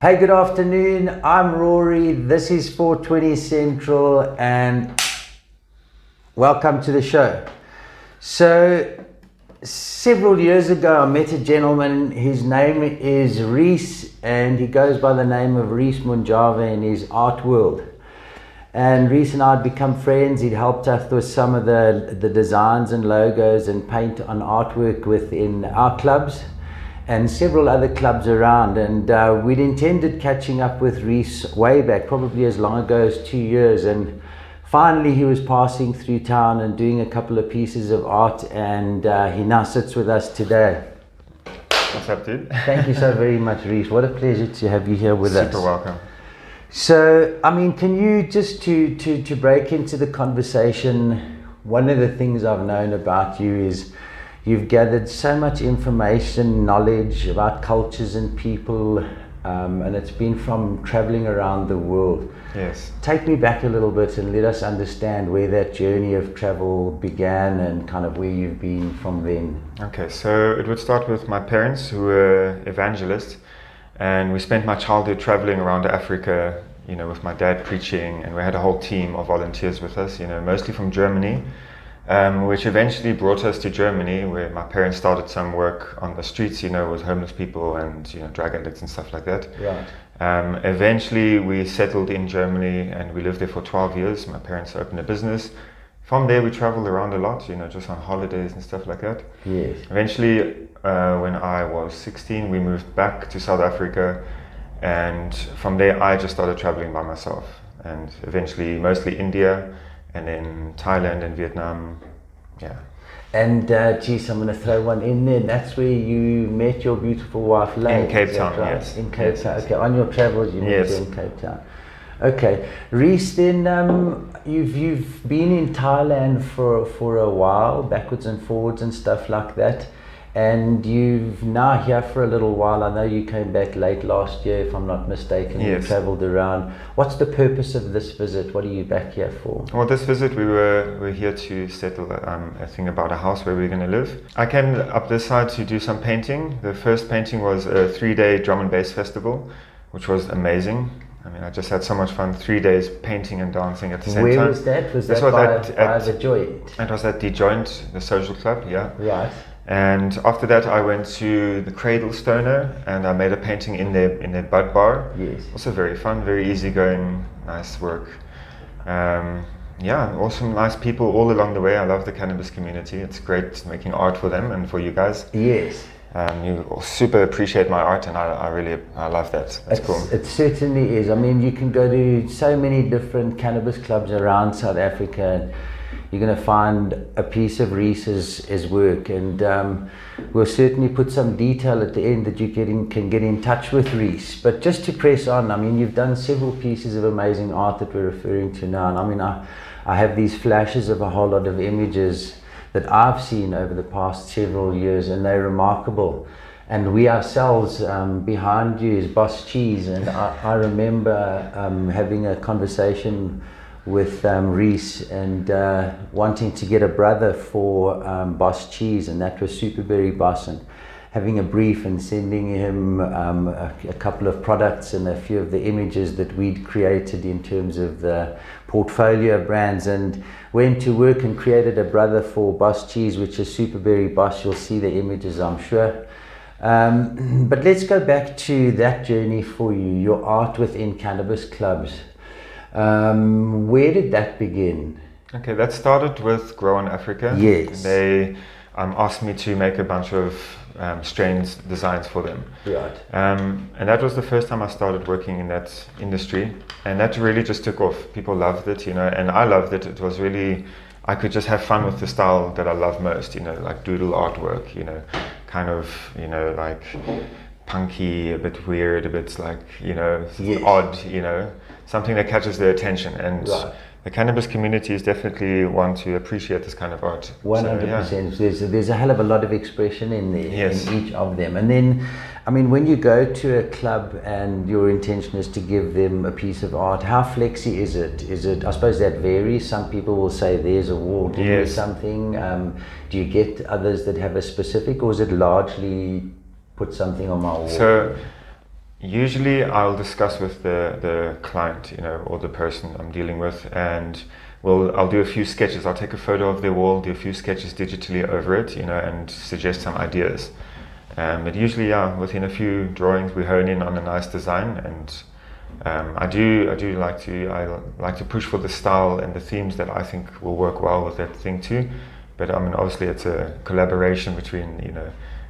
Hey, good afternoon. I'm Rory. This is 420 Central, and welcome to the show. So, several years ago, I met a gentleman. His name is Rheece, and he goes by the name of Rheece Moonjava in his art world. And Rheece and I had become friends. He'd helped us with some of the designs and logos and paint on artwork within our clubs and several other clubs around, and we'd intended catching up with Rheece way back, probably as long ago as 2 years, and finally he was passing through town and doing a couple of pieces of art, and he now sits with us today. What's up, dude? Thank you so very much, Rheece. What a pleasure to have you here with us. Super welcome. So, I mean, can you just to break into the conversation, one of the things I've known about you is you've gathered so much information, knowledge about cultures and people, and it's been from traveling around the world. Yes. Take me back a little bit and let us understand where that journey of travel began and kind of where you've been from then. Okay, so it would start with my parents, who were evangelists, and we spent my childhood traveling around Africa, with my dad preaching, and we had a whole team of volunteers with us, mostly from Germany. Which eventually brought us to Germany, where my parents started some work on the streets, with homeless people and drug addicts and stuff like that. Right. Eventually we settled in Germany and we lived there for 12 years. My parents opened a business. From there we traveled around a lot, just on holidays and stuff like that. Yes. Eventually, when I was 16, we moved back to South Africa, and from there I just started traveling by myself, and eventually mostly India, and then Thailand and Vietnam, yeah. And geez, I'm going to throw one in there. That's where you met your beautiful wife, Lane. In Cape Town, right? yes. In Cape Yes, Town. yes. Okay, on your travels you met her in Cape Town. Okay, Rheece, then you've been in Thailand for a while, backwards and forwards and stuff like that. And you've now here for a little while. I know you came back late last year, if I'm not mistaken. Yes. You travelled around. What's the purpose of this visit? What are you back here for? Well, this visit we're here to settle a thing about a house where we're going to live. I came up this side to do some painting. The first painting was a 3-day drum and bass festival, which was amazing. I mean, I just had so much fun, 3 days painting and dancing at the same time. Where was that? Was that by the Joint? It was at the Joint, the social club, yeah. Right. And after that I went to the Cradle Stoner and I made a painting in their bud bar. Yes. Also very fun, very easygoing, nice work. Awesome, nice people all along the way. I love the cannabis community. It's great making art for them and for you guys. Yes. You super appreciate my art, and I love that. It's cool. It certainly is. I mean, you can go to so many different cannabis clubs around South Africa, and you're going to find a piece of Rheece's work, and we'll certainly put some detail at the end that you can get in touch with Rheece. But just to press on, I mean, you've done several pieces of amazing art that we're referring to now, and I mean, I have these flashes of a whole lot of images that I've seen over the past several years, and they're remarkable. And we ourselves, behind you is Boss Cheese, and I remember having a conversation with Rheece and wanting to get a brother for Boss Cheese, and that was Superberry Boss, and having a brief and sending him a couple of products and a few of the images that we'd created in terms of the portfolio brands, and went to work and created a brother for Boss Cheese, which is Superberry Boss. You'll see the images, I'm sure. But let's go back to that journey for you, your art within cannabis clubs. Where did that begin? Okay, that started with Grow in Africa. Yes. They asked me to make a bunch of strains designs for them. Right. And that was the first time I started working in that industry, and that really just took off. People loved it, and I loved it. It was really, I could just have fun with the style that I love most, like doodle artwork, kind of, like punky, a bit weird, a bit like, Yes. odd, something that catches their attention. And Right. the cannabis community is definitely one to appreciate this kind of art. 100%. There's a hell of a lot of expression in there, Yes. in each of them. And then, I mean, when you go to a club and your intention is to give them a piece of art, how flexi is it? I suppose that varies. Some people will say there's a wall, give me Yes. something. Do you get others that have a specific, or is it largely put something on my wall? So Usually I'll discuss with the client, or the person I'm dealing with, and I'll do a few sketches. I'll take a photo of their wall, do a few sketches digitally over it, and suggest some ideas. But usually, within a few drawings, we hone in on a nice design, and I like to push for the style and the themes that I think will work well with that thing too. But I mean, obviously, it's a collaboration between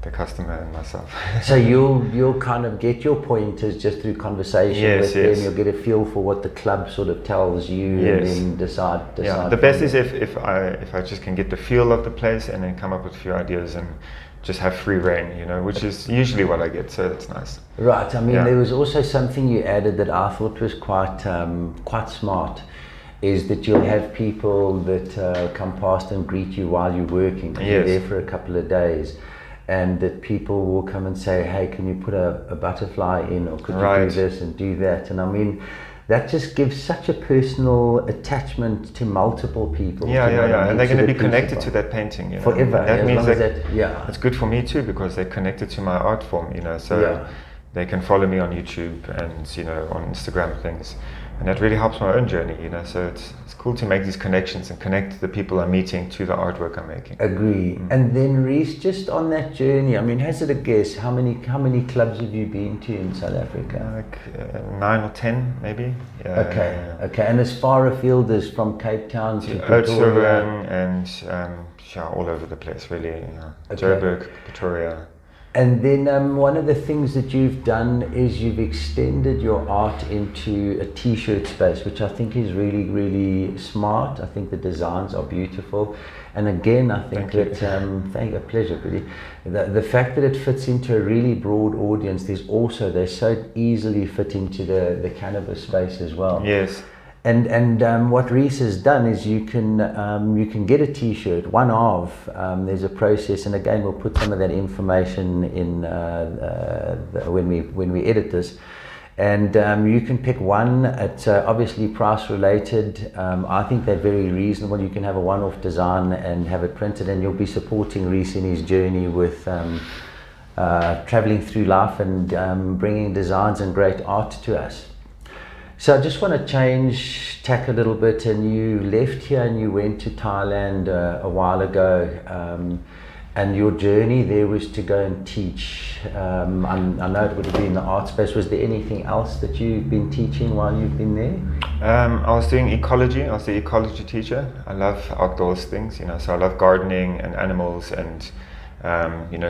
the customer and myself. So you'll kind of get your pointers just through conversation with them. You'll get a feel for what the club sort of tells you, and then decide. Yeah, the best is if I just can get the feel of the place and then come up with a few ideas and just have free reign, which is usually what I get. So that's nice. Right. I mean, there was also something you added that I thought was quite smart. Is that you'll have people that come past and greet you while you're working. You're there for a couple of days. And that people will come and say, hey, can you put a butterfly in, or could you do this and do that? And I mean, that just gives such a personal attachment to multiple people. And they're going to be connected to that painting, forever. That means that it's good for me too, because they're connected to my art form, so they can follow me on YouTube and on Instagram and things. And that really helps my own journey, so it's cool to make these connections and connect the people I'm meeting to the artwork I'm making. Agree. And then Rheece, just on that journey, I mean, hazard a guess, how many clubs have you been to in South Africa? Like 9 or 10 maybe. Okay. And as far afield as from Cape Town to Pretoria and all over the place really. Joburg, Pretoria. And then one of the things that you've done is you've extended your art into a t-shirt space, which I think is really, really smart. I think the designs are beautiful. And again, I think a pleasure, really. The fact that it fits into a really broad audience, they so easily fit into the cannabis space as well. Yes. And what Rheece has done is you can get a t-shirt, one of, there's a process, and again we'll put some of that information in when we edit this, and you can pick one. It's obviously price related. I think they're very reasonable. You can have a one-off design and have it printed, and you'll be supporting Rheece in his journey with traveling through life and bringing designs and great art to us. So I just want to change tack a little bit, and you left here and you went to Thailand a while ago, and your journey there was to go and teach. I know it would have been in the art space. Was there anything else that you've been teaching while you've been there? I was doing ecology. I was the ecology teacher. I love outdoors things, so I love gardening and animals and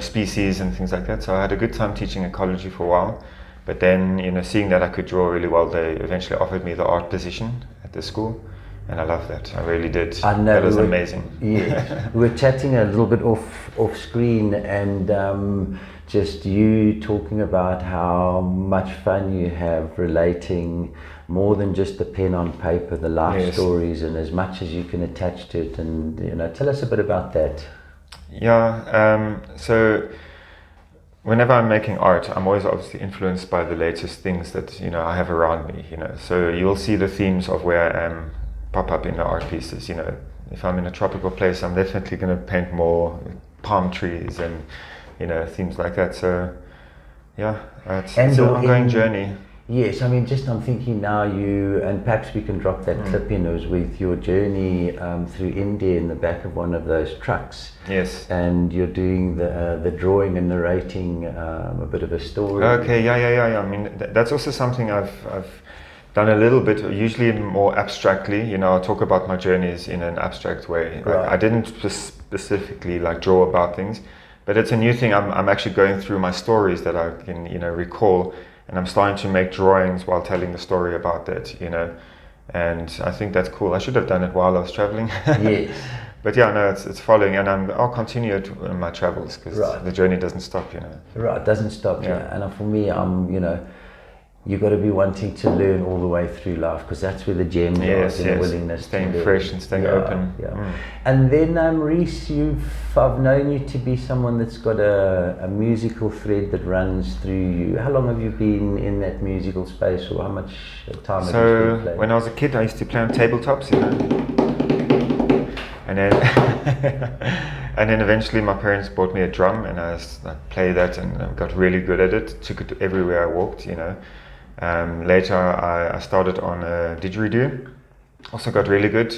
species and things like that. So I had a good time teaching ecology for a while. But then, seeing that I could draw really well, they eventually offered me the art position at the school, and I love that. I really did. I know, that was amazing. Yeah, we were chatting a little bit off screen, and just you talking about how much fun you have relating more than just the pen on paper, the life stories, and as much as you can attach to it. And tell us a bit about that. Yeah. So whenever I'm making art, I'm always obviously influenced by the latest things that I have around me. So you'll see the themes of where I am pop up in the art pieces. If I'm in a tropical place, I'm definitely going to paint more palm trees and themes like that. So it's an ongoing journey. Yes, I mean, I'm thinking now and perhaps we can drop that clip in, was with your journey through India in the back of one of those trucks. Yes. And you're doing the drawing and narrating a bit of a story. Okay, yeah. I mean, that's also something I've done a little bit, usually more abstractly. I'll talk about my journeys in an abstract way. Right. I didn't specifically draw about things, but it's a new thing. I'm actually going through my stories that I can recall. And I'm starting to make drawings while telling the story about that, and I think that's cool. I should have done it while I was traveling. Yes. But it's following, and I'll continue it in my travels, because the journey doesn't stop, Right, it doesn't stop, And for me, you've got to be wanting to learn all the way through life, because that's where the gems are, the willingness staying to fresh and staying open. Yeah. And then Rheece, I've known you to be someone that's got a musical thread that runs through you. How long have you been in that musical space, or how much time have you spent playing? When I was a kid, I used to play on tabletops, and then And then eventually my parents bought me a drum, and I played that and got really good at it. Took it everywhere I walked, you know. Later I started on a didgeridoo. Also got really good.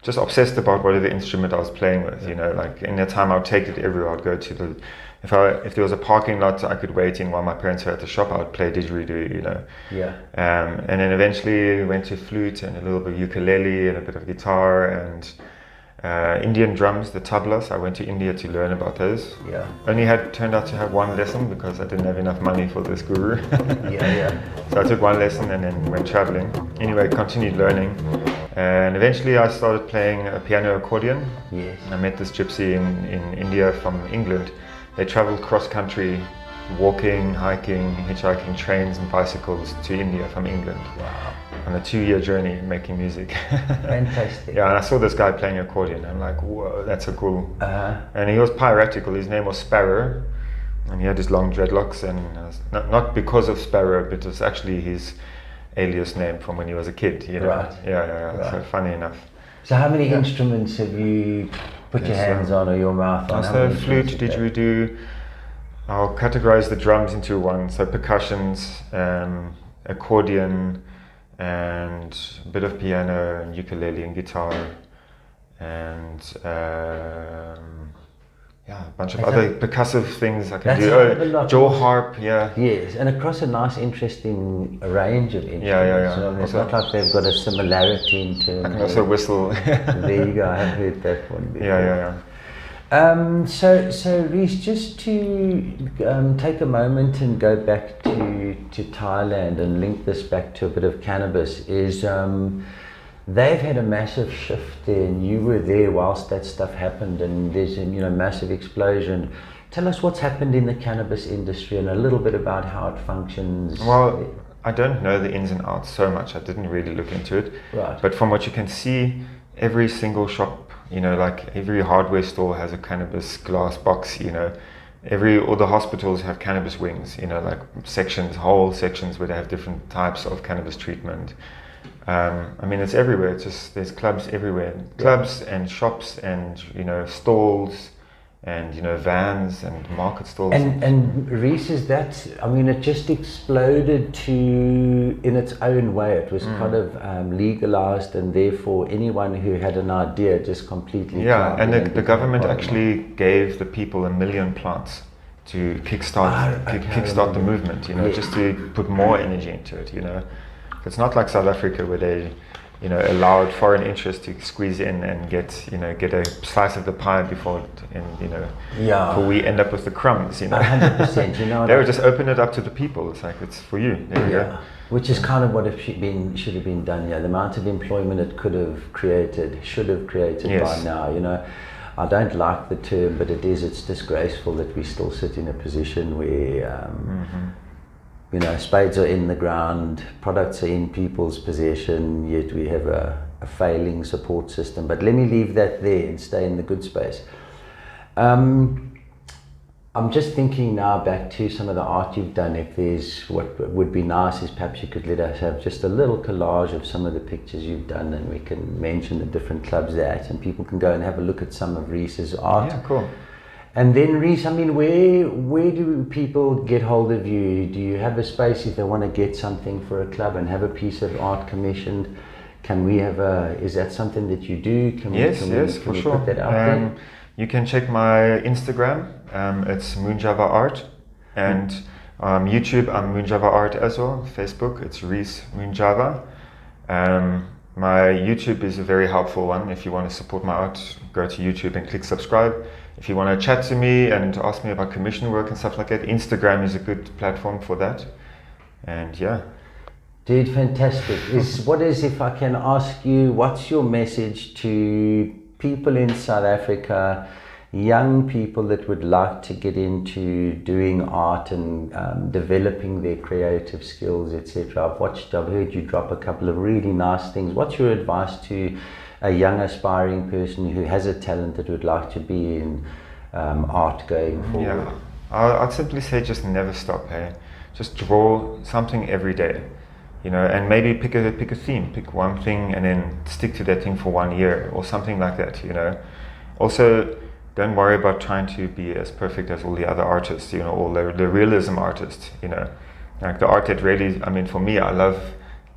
Just obsessed about whatever instrument I was playing with, you know. Like in that time, I would take it everywhere. I'd go to the, if there was a parking lot I could wait in while my parents were at the shop, I would play didgeridoo, you know. Yeah. And then eventually went to flute and a little bit of ukulele and a bit of guitar and Indian drums, the tablas. I went to India to learn about those. Yeah. Only turned out to have one lesson because I didn't have enough money for this guru. Yeah. So I took one lesson and then went traveling. Anyway, continued learning. And eventually I started playing a piano accordion. Yes. I met this gypsy in India from England. They traveled cross country, walking, hiking, hitchhiking, trains and bicycles to India from England. Wow. On a 2-year journey making music. Fantastic. Yeah, and I saw this guy playing accordion. I'm like, whoa, that's so cool. Uh-huh. And he was piratical. His name was Sparrow. And he had his long dreadlocks. And not because of Sparrow, but it was actually his alias name from when he was a kid. You know? Right. Yeah. Right. So funny enough. So how many instruments have you put your hands on or your mouth on? So flute, didgeridoo. I'll categorize the drums into one. So percussions, accordion, and a bit of piano and ukulele and guitar, and a bunch of other percussive things I can do. Jaw harp, yeah. Yes, and across a nice, interesting range of instruments. Yeah. You know, it's not like they've got a similarity in terms. I can also whistle. There you go. I have heard that one before. Yeah. So Rheece, just to take a moment and go back to Thailand and link this back to a bit of cannabis, is they've had a massive shift there, and you were there whilst that stuff happened, and there's a massive explosion. Tell us what's happened in the cannabis industry and a little bit about how it functions. Well, I don't know the ins and outs so much. I didn't really look into it. Right. But from what you can see, every single shop, like every hardware store has a cannabis glass box, all the hospitals have cannabis wings, like whole sections where they have different types of cannabis treatment. It's everywhere. It's just, there's clubs everywhere, clubs and shops and, stalls and, vans and market stalls. And Rheece, is that, it just exploded in its own way. It was kind of legalized, and therefore anyone who had an idea just completely... Yeah, and the government actually gave the people 1 million plants to kickstart the movement, just to put more energy into it, It's not like South Africa where they, allowed foreign interest to squeeze in and get a slice of the pie before we end up with the crumbs, 100%, They would just open it up to the people. It's like, it's for you. There you go. Which is kind of what should have been done. The amount of employment it should have created by now. I don't like the term, but it's disgraceful that we still sit in a position where spades are in the ground, products are in people's possession, yet we have a failing support system. But let me leave that there and stay in the good space. I'm just thinking now back to some of the art you've done. If there's, what would be nice is perhaps you could let us have just a little collage of some of the pictures you've done, and we can mention the different clubs they're at, and people can go and have a look at some of Rheece's art. Yeah, cool. And then Rheece, where do people get hold of you? Do you have a space if they want to get something for a club and have a piece of art commissioned? Can we have is that something that you do? Yes, for sure. Put that out there? You can check my Instagram, it's Moonjava Art, and YouTube, I'm Moonjava Art as well. Facebook, it's Rheece Moonjava. My YouTube is a very helpful one. If you want to support my art, go to YouTube and click subscribe. If you want to chat to me and ask me about commission work and stuff like that, Instagram is a good platform for that. And yeah. Dude, fantastic. If I can ask you, what's your message to people in South Africa, young people that would like to get into doing art and developing their creative skills, etc.? I've heard you drop a couple of really nice things. What's your advice to a young aspiring person who has a talent that would like to be in art going forward? Yeah, I'd simply say just never stop. Just draw something every day, and maybe pick a theme, pick one thing and then stick to that thing for 1 year or something like that. Also, don't worry about trying to be as perfect as all the other artists, you know, all the realism artists, you know, like the art that really, I mean, for me, I love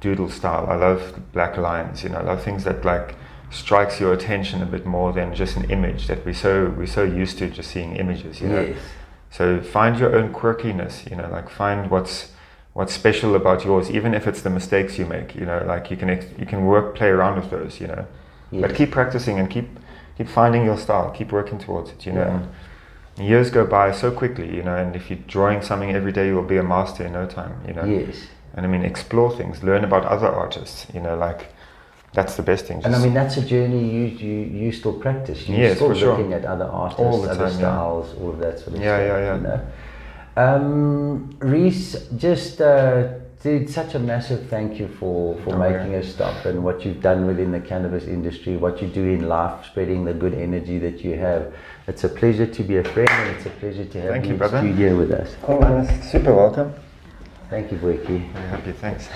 doodle style. I love black lines, you know, I love things that like strikes your attention a bit more than just an image that we're so used to just seeing images, you know. Yes. So find your own quirkiness, you know, like find what's special about yours, even if it's the mistakes you make, you know, like you can play around with those, you know. Yes. But keep practicing and keep finding your style, keep working towards it, you know. Yeah. And years go by so quickly, you know, and if you're drawing something every day, you'll be a master in no time, you know. Yes. And I mean, explore things, learn about other artists, you know, like that's the best thing. And I mean, that's a journey you still practice. You're Yes, still for sure. looking at other artists, All the other time, styles, all of that sort of Yeah, stuff. yeah, yeah. You know? Rheece, just dude, such a massive thank you for making us stop and what you've done within the cannabis industry, what you do in life, spreading the good energy that you have. It's a pleasure to be a friend, and it's a pleasure to have you in the studio with us. Oh, man, super welcome. Thank you, Boykie. Very happy, thanks.